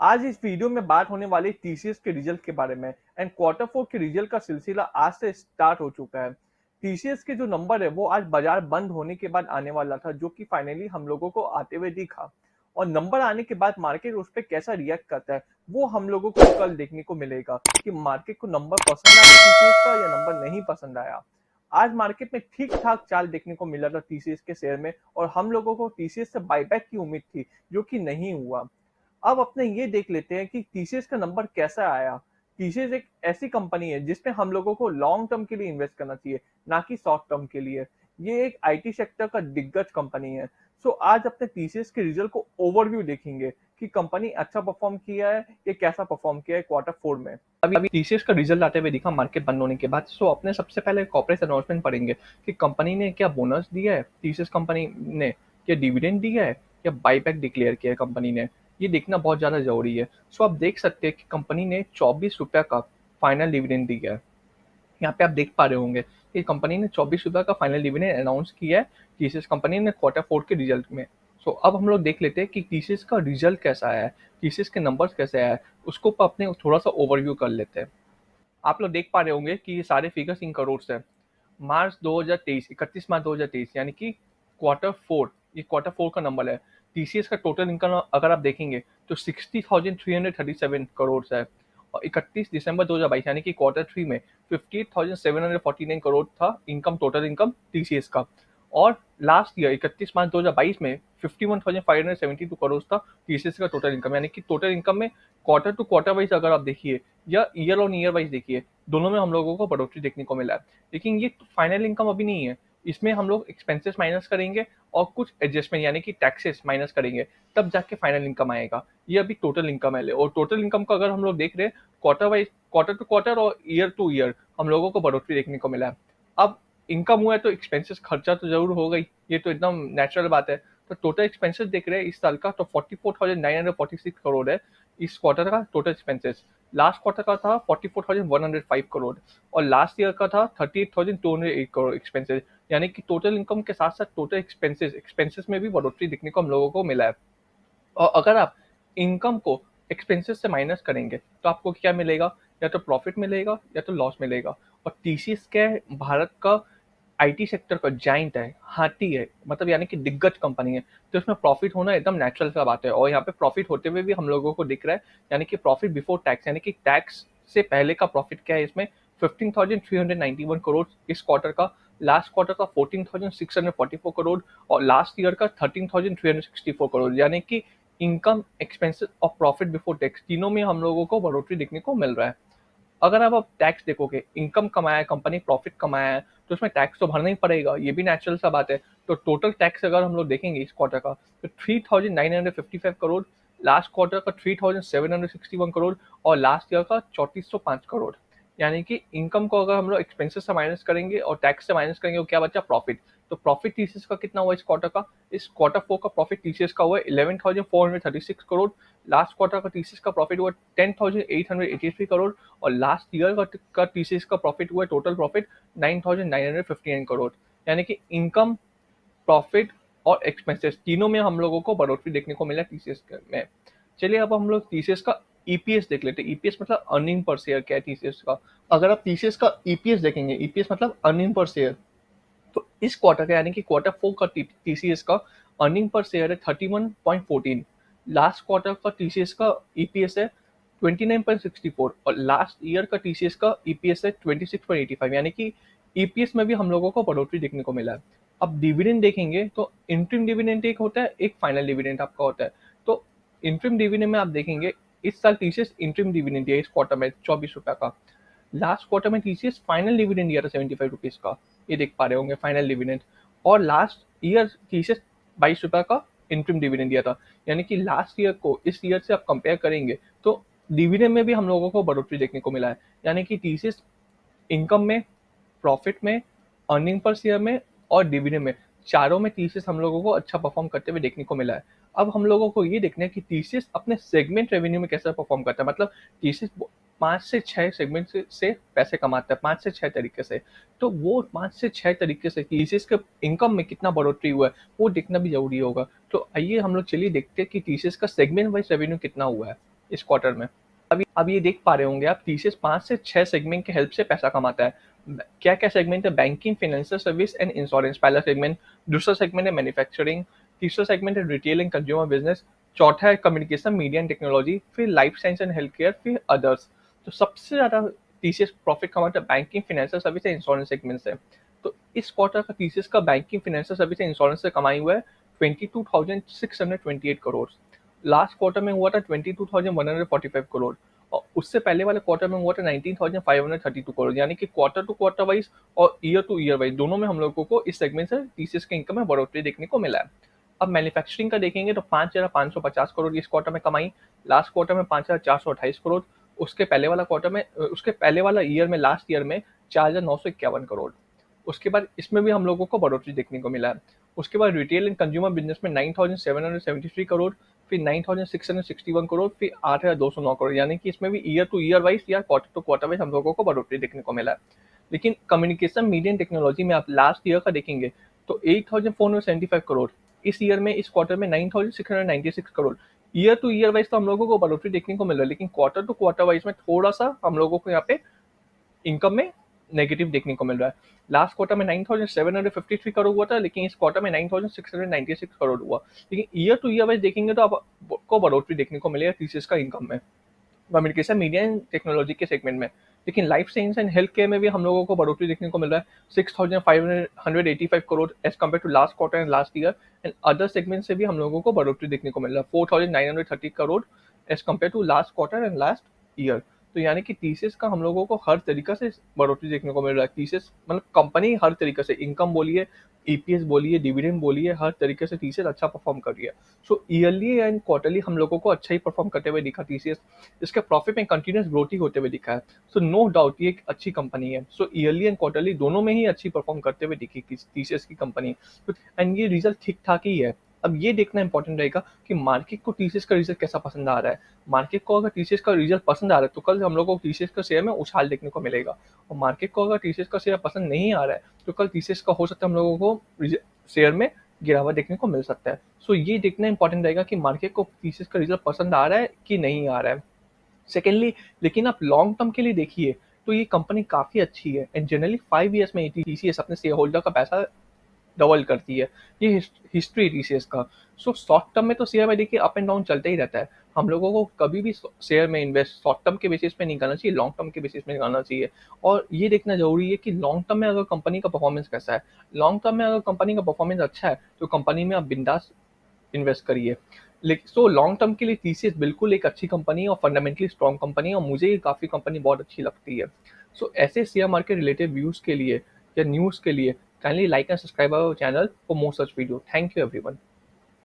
आज इस वीडियो में बात होने वाली टीसीएस के रिजल्ट के बारे में एंड क्वार्टर फोर के रिजल्ट का सिलसिला आज से स्टार्ट हो चुका है। टीसीएस के जो नंबर है वो आज बाजार बंद होने के बाद आने वाला था, जो कि फाइनली हम लोगों को आते हुए दिखा। और नंबर आने के बाद मार्केट उस पर कैसा रिएक्ट करता है वो हम लोगों को कल देखने को मिलेगा कि मार्केट को नंबर पसंद आया टीसीएस का या नंबर नहीं पसंद आया। आज मार्केट में ठीक ठाक चाल देखने को मिला था टीसीएस के शेयर में, और हम लोगों को टीसीएस से बायबैक की उम्मीद थी, जो कि नहीं हुआ। अब अपने ये देख लेते हैं कि टीसीएस का नंबर कैसा आया। टीसीएस एक ऐसी कंपनी है जिसमें हम लोगों को लॉन्ग टर्म के लिए इन्वेस्ट करना चाहिए, ना कि शॉर्ट टर्म के लिए। ये एक आईटी सेक्टर का दिग्गज कंपनी है। सो आज अपने टीसीएस के रिजल्ट को ओवरव्यू देखेंगे कि कंपनी अच्छा परफॉर्म किया है या कैसा परफॉर्म किया है क्वार्टर फोर में। अभी टीसीएस का रिजल्ट आते हुए दिखा मार्केट बंद होने के बाद। सो अपने सबसे पहले कॉर्पोरेट अनाउंसमेंट पढ़ेंगे कि कंपनी ने क्या बोनस दिया है, टीसीएस कंपनी ने क्या डिविडेंड दिया है या बाईबैक डिक्लेयर किया है कंपनी ने। ये देखना बहुत ज़्यादा ज़रूरी है। सो आप देख सकते हैं कि कंपनी ने 24 रुपये का फाइनल डिविडेंड दिया है। यहाँ पे आप देख पा रहे होंगे कि कंपनी ने 24 रुपये का फाइनल डिविडेंड अनाउंस किया है टीसीएस कंपनी ने क्वार्टर फोर के रिजल्ट में। सो अब हम लोग देख लेते हैं कि टीसीएस का रिजल्ट कैसा आया है, टीसीएस के नंबर्स कैसे आया है, उसको अपने थोड़ा सा ओवरव्यू कर लेते हैं। आप लोग देख पा रहे होंगे कि ये सारे फिगर्स इन करोड़ है। मार्च 2023, 31 मार्च 2023 यानी कि क्वार्टर फोर, ये क्वार्टर फोर का नंबर है। टीसीएस का टोटल इनकम अगर आप देखेंगे तो 60,337 करोड़ है। और 31 दिसंबर 2022 यानी कि क्वार्टर थ्री में 58,749 करोड़ था इनकम, टोटल इनकम टीसीएस का। और लास्ट ईयर 31 मार्च 2022 में 51,572 करोड़ था टीसीएस का टोटल इनकम। यानी कि टोटल इनकम में क्वार्टर टू क्वार्टर वाइज अगर आप देखिए या ईयर ऑन ईयर वाइज देखिए, दोनों में हम लोगों को बढ़ोतरी देखने को मिला है। लेकिन ये फाइनल इनकम अभी नहीं है, इसमें हम लोग एक्सपेंसेस माइनस करेंगे और कुछ एडजस्टमेंट यानी कि टैक्सेस माइनस करेंगे, तब जाके फाइनल इनकम आएगा। ये अभी टोटल इनकम है। और टोटल इनकम को अगर हम लोग देख रहे हैं quarter wise, quarter to quarter और ईयर टू ईयर हम लोगों को बढ़ोतरी देखने को मिला है। अब इनकम हुआ है तो एक्सपेंसेस खर्चा तो जरूर हो गई, ये तो एकदम नेचुरल बात है। तो टोटल एक्सपेंसेस देख रहे हैं इस साल का तो 44,946 करोड़ है इस क्वार्टर का टोटल एक्सपेंसेस। लास्ट क्वार्टर का था 44,105 करोड़ और लास्ट ईयर का था 38,208 करोड़ एक्सपेंसेस। यानी कि टोटल इनकम के साथ साथ टोटल एक्सपेंसेस में भी बढ़ोतरी देखने को हम लोगों को मिला है। और अगर आप इनकम को एक्सपेंसेस से माइनस करेंगे तो आपको क्या मिलेगा, या तो प्रॉफिट मिलेगा या तो लॉस मिलेगा। और टीसीएस के भारत का आईटी सेक्टर का जाइंट है, हाथी है, मतलब यानी कि दिग्गज कंपनी है, तो इसमें प्रॉफिट होना एकदम नेचुरल सा बात है। और यहाँ पे प्रॉफिट होते हुए भी हम लोगों को दिख रहा है, यानी कि प्रॉफिट बिफोर टैक्स, यानी कि टैक्स से पहले का प्रॉफिट क्या है इसमें 15,391 करोड़ इस क्वार्टर का। लास्ट क्वार्टर का 14,644 करोड़ और लास्ट ईयर का 13,364 करोड़। यानी कि इनकम, एक्सपेंसेस और प्रॉफिट बिफोर टैक्स तीनों में हम लोगों को बढ़ोतरी देखने को मिल रहा है। अगर आप अब टैक्स देखोगे, इनकम कमाया है कंपनी, प्रॉफिट कमाया है, तो उसमें टैक्स तो भरना ही पड़ेगा, ये भी नेचुरल सा बात है। तो टोटल टैक्स अगर हम लोग देखेंगे इस क्वार्टर का तो 3,955 करोड़, लास्ट क्वार्टर का 3,761 करोड़ और लास्ट ईयर का 3,405 करोड़। यानी कि इनकम को अगर हम लोग एक्सपेंसेस से माइनस करेंगे और टैक्स से माइनस करेंगे तो क्या बचा, प्रॉफिट। तो प्रॉफिट टीसीएस का कितना हुआ इस क्वार्टर का, इस क्वार्टर फोर का प्रॉफिट टीसीएस का हुआ 11,436 करोड़। लास्ट क्वार्टर का टीसीएस का प्रॉफिट हुआ 10,883 करोड़ और लास्ट ईयर का टीसीएस का प्रॉफिट हुआ टोटल प्रॉफिट 9,959 करोड़। यानी कि इनकम, प्रॉफिट और एक्सपेंसेस तीनों में हम लोगों को बढ़ोतरी देखने को मिला टीसीएस में। चलिए अब हम लोग टीसीएस का ईपीएस देख लेते हैं। ईपीएस मतलब अर्निंग पर शेयर क्या है टीसीएस का। अगर आप टीसीएस का ईपीएस देखेंगे, ईपीएस मतलब अर्निंग पर शेयर, तो इस क्वार्टर का यानी कि क्वार्टर फोर का टीसीएस का अर्निंग पर शेयर है 31.14। लास्ट क्वार्टर का टीसीएस का ईपीएस है 29.64 और लास्ट ईयर का टीसीएस का ईपीएस है 26.85। यानी कि ईपीएस में भी हम लोगों को बढ़ोतरी देखने को मिला है। अब डिविडेंड देखेंगे तो इंटरिम डिविडेंड एक होता है, एक फाइनल डिविडेंड आपका होता है। तो इंटरिम डिविडेंड में आप देखेंगे इस साल टीसीएस इंटरिम डिविडेंड दिया इस क्वार्टर में 24 रुपये का। लास्ट क्वार्टर में टीसीएस फाइनल डिविडेंड दिया था 75 रुपीज का, ये देख पा रहे होंगे फाइनल डिविडेंड। और लास्ट ईयर टीसीएस 22 रुपये का इंटरिम डिविडेंड दिया था। यानी कि लास्ट ईयर को इस ईयर से आप कंपेयर करेंगे तो डिविडेंड में भी हम लोगों को बढ़ोतरी देखने को मिला है। यानी कि टीसीएस इनकम में, प्रॉफिट में, अर्निंग पर शेयर में और डिविडेंड में, चारों में टीसीएस हम लोगों को अच्छा परफॉर्म करते हुए देखने को मिला है। अब हम लोगों को ये देखना है कि टीसीएस अपने सेगमेंट रेवेन्यू में कैसा परफॉर्म करता है। मतलब टीसीएस 5 से 6 सेगमेंट से पैसे कमाता है, 5 से 6 तरीके से। तो वो 5 से 6 तरीके से टीसीएस के इनकम में कितना बढ़ोतरी हुआ है वो देखना भी जरूरी होगा। तो आइए हम लोग चलिए देखते हैं कि टीसीएस का सेगमेंट वाइज रेवेन्यू कितना हुआ है। इस क्वार्टर में। अब ये देख पा रहे होंगे आप, टीसीएस 5 से 6 सेगमेंट के हेल्प से पैसा कमाता है। क्या क्या सेगमेंट है? Banking, financial service and insurance पहला सेगमेंट, दूसरा सेगमेंट है मैन्युफैक्चरिंग, तीसरा सेगमेंट है रिटेल एंड कंज्यूमर बिजनेस, चौथा है कम्युनिकेशन मीडिया एंड टेक्नोलॉजी, फिर life science and health care, फिर अदर्स। तो सबसे ज्यादा टीसीएस प्रॉफिट कमाता है banking, financial service and insurance segment से। तो इस क्वार्टर का टीसीएस का banking, financial service and insurance से कमाई हुआ है 22,628 करोड़। लास्ट क्वार्टर में हुआ था 22,145 करोड़, और उससे पहले वाले क्वार्टर में हुआ था 19,532 करोड़। यानी कि क्वार्टर टू क्वार्टर वाइज और ईयर टू ईयर वाइज दोनों में हम लोगों को इस सेगमेंट से टीसीएस के इनकम में बढ़ोतरी देखने को मिला है। अब मैन्युफैक्चरिंग का देखेंगे तो 5,550 करोड़ इस क्वार्टर में कमाई, लास्ट क्वार्टर में 5,428 करोड़, उसके पहले वाला ईयर में, लास्ट ईयर में 4,951 करोड़। उसके बाद इसमें भी हम लोगों को बढ़ोतरी देखने को मिला है। उसके बाद रिटेल एंड कंज्यूमर बिजनेस में 9,773 करोड़, फिर 9,661 करोड़, फिर 8,209 करोड़। यानी कि इसमें भी ईयर टू ईयर वाइज या क्वार्टर टू क्वार्टर वाइज हम लोगों को बढ़ोतरी देखने को मिला है। लेकिन कम्युनिकेशन मीडिया एंड टेक्नोलॉजी में आप लास्ट ईयर का देखेंगे तो 8,475 करोड़, इस ईयर में, इस क्वार्टर में 9,696 crore. Year to year wise तो हम लोगों को बढ़ोतरी देखने को मिल रहा है, लेकिन क्वार्टर टू क्वार्टर वाइज में थोड़ा सा हम लोगों को यहाँ पे इनकम में नेगेटिव देखने को मिल रहा है। लास्ट क्वार्टर में 9,753 करोड़ हुआ था, लेकिन इस क्वार्टर में 9,696 करोड़ हुआ। लेकिन ईयर टू ईयर वाइज देखेंगे तो आपको बढ़ोतरी देखने को मिलेगा टीसीएस का इनकम में, कम्युनिकेशन मीडिया एंड टेक्नोलॉजी के सेगमेंट में। लेकिन life science and health care में भी हम लोगों को बढ़ोतरी देखने को मिल रहा है 6,585 crore as compare to last quarter and last year. And other segment से भी हम लोगों को बढ़ोतरी देखने को मिल रहा है 4,930 crore as compare to last quarter and last year. तो यानी कि टीसीएस का हम लोगों को हर तरीका से बढ़ोतरी देखने को मिल रहा है। टीसीएस मतलब कंपनी हर तरीके से, इनकम बोलिए, ईपीएस बोलिए, डिविडेंड बोलिए, हर तरीके से टीसीएस अच्छा परफॉर्म कर रही है। सो ईयरली एंड क्वार्टरली हम लोगों को अच्छा ही परफॉर्म करते हुए दिखा टीसीएस। इसके प्रॉफिट में कंटिन्यूस ग्रोथ ही होते हुए दिखा है। सो नो डाउट ये एक अच्छी कंपनी है। सो ईयरली एंड क्वार्टरली दोनों में ही अच्छी परफॉर्म करते हुए दिखी टीसीएस की कंपनी। एंड ये रिजल्ट ठीक ठाक ही है। अब ये देखना इंपॉर्टेंट रहेगा कि मार्केट को टीसीएस का रिजल्ट कैसा पसंद आ रहा है। मार्केट को अगर टीसीएस का रिजल्ट पसंद आ रहा है तो कल हम लोगों को टीसीएस का शेयर में उछाल देखने को मिलेगा, और मार्केट को अगर टीसीएस का शेयर पसंद नहीं आ रहा है तो कल टीसीएस का हो सकता है हम लोगों को शेयर में गिरावट देखने को मिल सकता है। सो ये देखना इंपॉर्टेंट रहेगा कि मार्केट को टीसीएस का रिजल्ट पसंद आ रहा है कि नहीं आ रहा है। सेकेंडली, लेकिन आप लॉन्ग टर्म के लिए देखिए तो ये कंपनी काफ़ी अच्छी है, एंड जनरली 5 ईयर्स में टीसीएस अपने शेयर होल्डर का पैसा डबल करती है। ये हिस्ट्री टीसीएस का। सो शॉर्ट टर्म में तो शेयर में देखिए अप एंड डाउन चलता ही रहता है। हम लोगों को कभी भी शेयर में इन्वेस्ट शॉर्ट टर्म के बेसिस पे नहीं करना चाहिए, लॉन्ग टर्म के बेसिस पे करना चाहिए। और ये देखना जरूरी है कि लॉन्ग टर्म में अगर कंपनी का परफॉर्मेंस कैसा है। लॉन्ग टर्म में अगर कंपनी का परफॉर्मेंस अच्छा है तो कंपनी में आप बिंदास इन्वेस्ट करिए। लेकिन सो लॉन्ग टर्म के लिए टीसीएस बिल्कुल एक अच्छी कंपनी है और फंडामेंटली स्ट्रॉन्ग कंपनी है, और मुझे ये काफ़ी कंपनी बहुत अच्छी लगती है। सो ऐसे शेयर मार्केट रिलेटेड व्यूज़ के लिए या न्यूज़ के लिए kindly like and subscribe our channel for more such video. Thank you everyone.